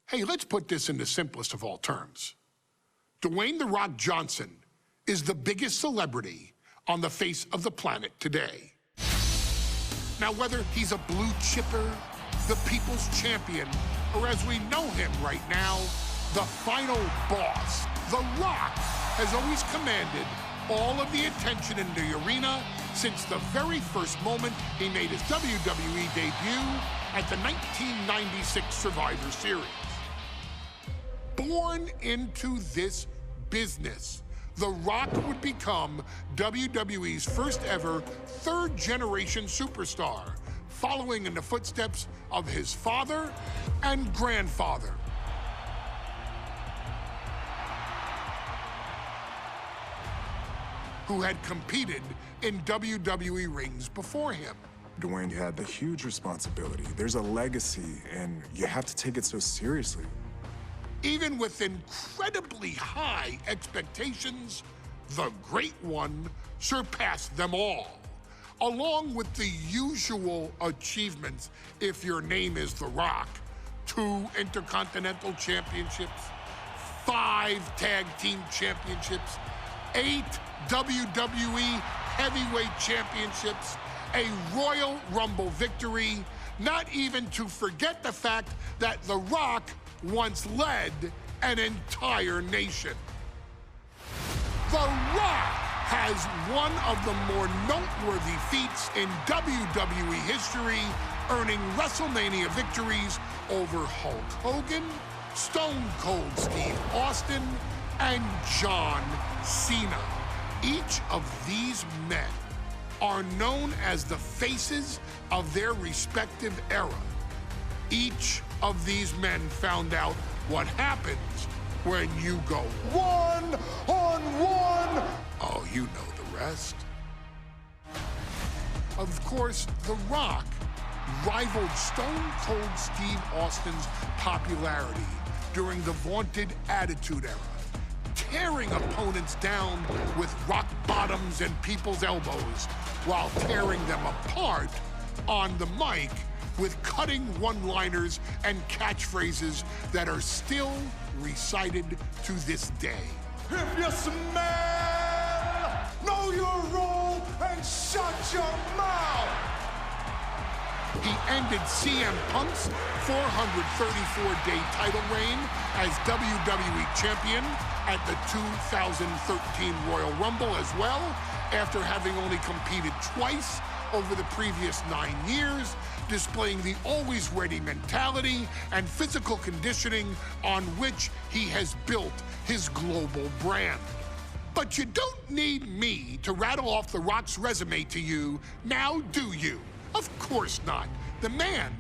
Hey, let's put this in the simplest of all terms. Dwayne "The Rock" Johnson is the biggest celebrity on the face of the planet today. Now, whether he's a blue chipper, the people's champion, or as we know him right now, the final boss, The Rock has always commanded all of the attention in the arena since the very first moment he made his WWE debut at the 1996 Survivor Series. Born into this business, The Rock would become WWE's first ever third-generation superstar, following in the footsteps of his father and grandfather. Who had competed in WWE rings before him. Dwayne, you had the huge responsibility. There's a legacy, and you have to take it so seriously. Even with incredibly high expectations, the Great One surpassed them all, along with the usual achievements if your name is The Rock: 2 Intercontinental Championships, 5 Tag Team Championships, 8 WWE Heavyweight Championships, a Royal Rumble victory, not even to forget the fact that The Rock once led an entire nation. The Rock has one of the more noteworthy feats in WWE history, earning WrestleMania victories over Hulk Hogan, Stone Cold Steve Austin, and John Cena. Each of these men are known as the faces of their respective era. Each of these men found out what happens when you go one-on-one. Oh, you know the rest. Of course, The Rock rivaled Stone Cold Steve Austin's popularity during the vaunted Attitude Era, tearing opponents down with rock bottoms and people's elbows while tearing them apart on the mic with cutting one-liners and catchphrases that are still recited to this day. If you smell, know your role and shut your mouth. He ended CM Punk's 434-day title reign as WWE Champion at the 2013 Royal Rumble as well, after having only competed twice over the previous 9 years, displaying the always-ready mentality and physical conditioning on which he has built his global brand. But you don't need me to rattle off The Rock's resume to you, now do you? Of course not. The man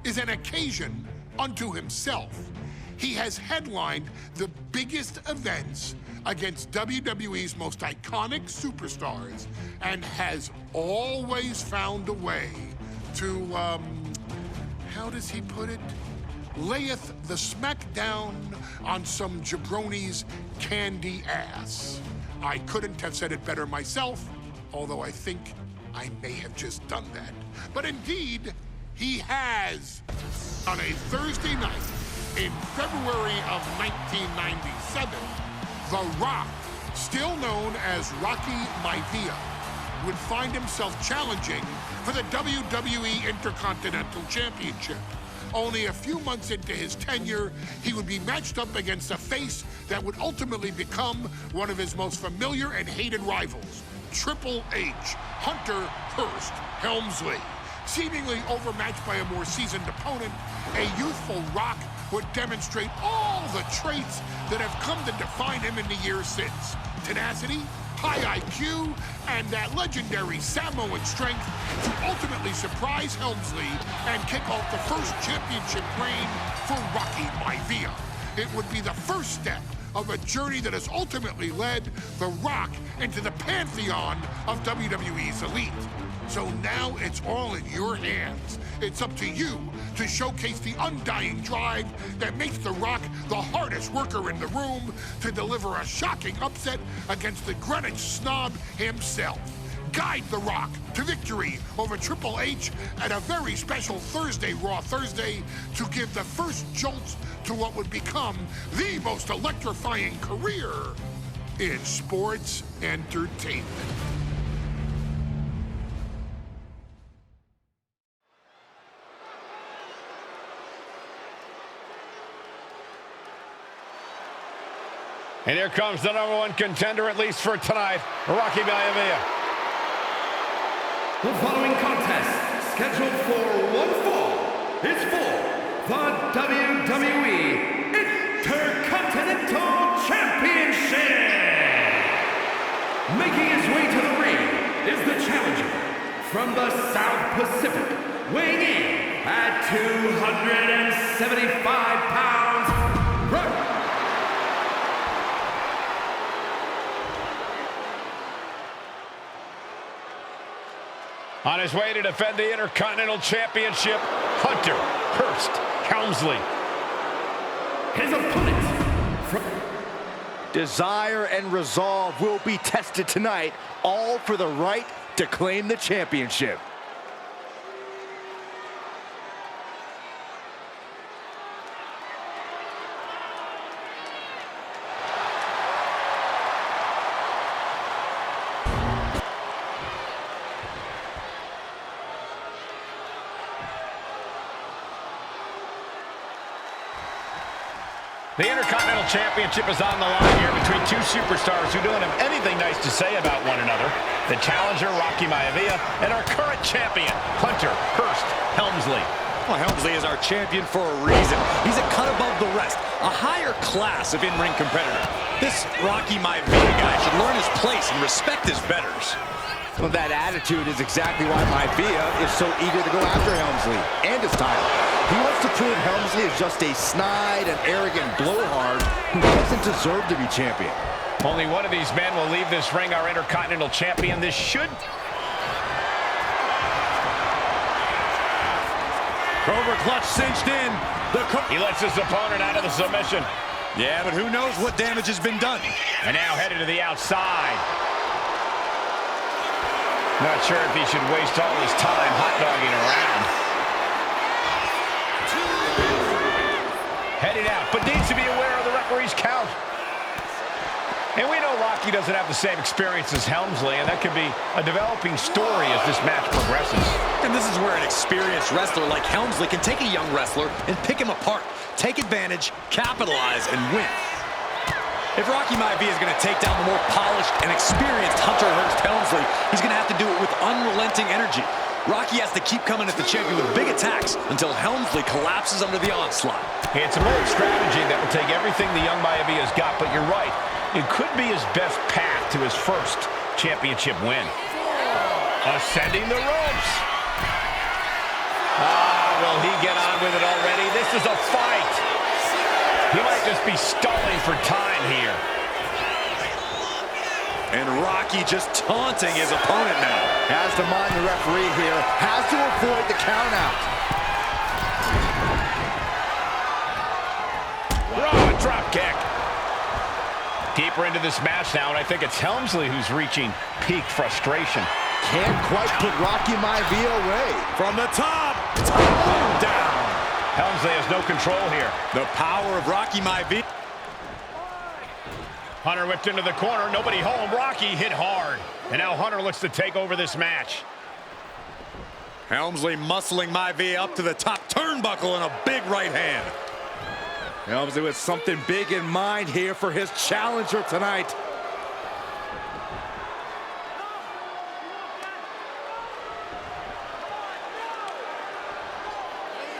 is an occasion unto himself. He has headlined the biggest events against WWE's most iconic superstars and has always found a way to, how does he put it? Layeth the smackdown on some jabroni's candy ass. I couldn't have said it better myself, although I think I may have just done that. But indeed, he has. On a Thursday night in February of 1997, The Rock, still known as Rocky Maivia, would find himself challenging for the WWE Intercontinental Championship. Only a few months into his tenure, he would be matched up against a face that would ultimately become one of his most familiar and hated rivals, Triple H, Hunter Hearst Helmsley. Seemingly overmatched by a more seasoned opponent, a youthful Rock would demonstrate all the traits that have come to define him in the years since. Tenacity, high IQ, and that legendary Samoan strength to ultimately surprise Helmsley and kick off the first championship reign for Rocky Maivia. It would be the first step of a journey that has ultimately led The Rock into the pantheon of WWE's elite. So now it's all in your hands. It's up to you to showcase the undying drive that makes The Rock the hardest worker in the room to deliver a shocking upset against the Greenwich snob himself. guide The Rock to victory over Triple H at a very special Thursday, Raw Thursday, to give the first jolt to what would become the most electrifying career in sports entertainment. And here comes the #1 contender, at least for tonight, Rocky Maivia. The following contest, scheduled for one fall, is for the WWE Intercontinental Championship. Making his way to the ring is the challenger from the South Pacific, weighing in at 275 pounds. On his way to defend the Intercontinental Championship, Hunter Hearst Helmsley. His opponent from... Desire and resolve will be tested tonight, all for the right to claim the championship. The Intercontinental Championship is on the line here between two superstars who don't have anything nice to say about one another. The challenger, Rocky Maivia, and our current champion, Hunter Hearst Helmsley. Well, Helmsley is our champion for a reason. He's a cut above the rest, a higher class of in-ring competitor. This Rocky Maivia guy should learn his place and respect his betters. Well, that attitude is exactly why Maivia is so eager to go after Helmsley and his title. He wants to prove Helmsley is just a snide and arrogant blowhard who doesn't deserve to be champion. Only one of these men will leave this ring our Intercontinental Champion. This should... Cobra clutch cinched in. He lets his opponent out of the submission. Yeah, but who knows what damage has been done. And now headed to the outside. Not sure if he should waste all his time hot-dogging around. Headed out, but needs to be aware of the referee's count. And we know Rocky doesn't have the same experience as Helmsley, and that could be a developing story as this match progresses. And this is where an experienced wrestler like Helmsley can take a young wrestler and pick him apart, take advantage, capitalize, and win. If Rocky Maivia is going to take down the more polished and experienced Hunter Hearst Helmsley, he's going to have to do it with unrelenting energy. Rocky has to keep coming at the champion with big attacks until Helmsley collapses under the onslaught. It's a bold strategy that will take everything the young Maivia's got, but you're right. It could be his best path to his first championship win. Ascending the ropes. Will he get on with it already? This is a fight. He might just be stalling for time here. And Rocky just taunting his opponent now. Has to mind the referee here. Has to avoid the count out. Raw drop kick. Deeper into this match now, and I think it's Helmsley who's reaching peak frustration. Can't quite put Rocky Maivia away. From the top down. Helmsley has no control here. The power of Rocky Maivia. Hunter whipped into the corner, nobody home. Rocky hit hard. And now Hunter looks to take over this match. Helmsley muscling Maivia up to the top turnbuckle and a big right hand. Helmsley with something big in mind here for his challenger tonight.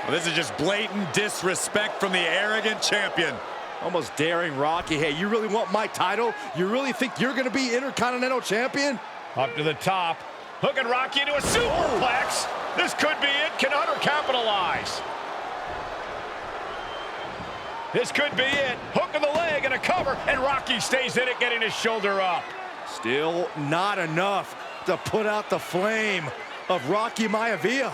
Well, this is just blatant disrespect from the arrogant champion. Almost daring Rocky. Hey, you really want my title? You really think you're going to be Intercontinental Champion? Up to the top. Hooking Rocky into a superplex. This could be it. Can Hunter capitalize? This could be it. Hook of the leg and a cover, and Rocky stays in it, getting his shoulder up. Still not enough to put out the flame of Rocky Maivia.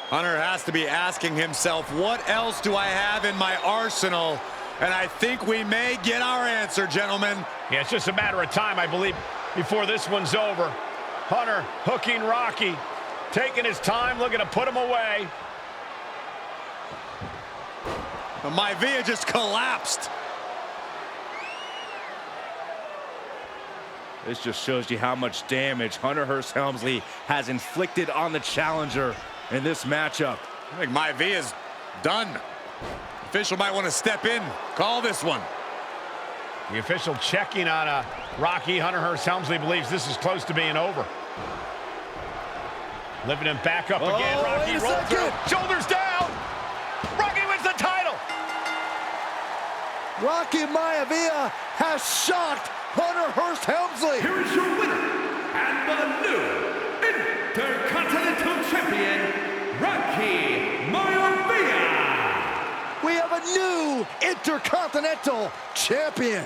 Hunter has to be asking himself, what else do I have in my arsenal? And I think we may get our answer, gentlemen. Yeah, it's just a matter of time, I believe. before this one's over. Hunter hooking Rocky, taking his time, looking to put him away. Maivia just collapsed. This just shows you how much damage Hunter Hearst Helmsley has inflicted on the challenger in this matchup. I think Maivia's done. Official might want to step in, call this one. The official checking on Rocky. Hunter Hearst Helmsley believes this is close to being over. Lifting him back up again. Rocky rolled through. Shoulders down. Rocky wins the title. Rocky Maivia has shocked Hunter Hearst Helmsley. Here is your winner, and the new Intercontinental Champion, Rocky Maivia. We have a new Intercontinental Champion.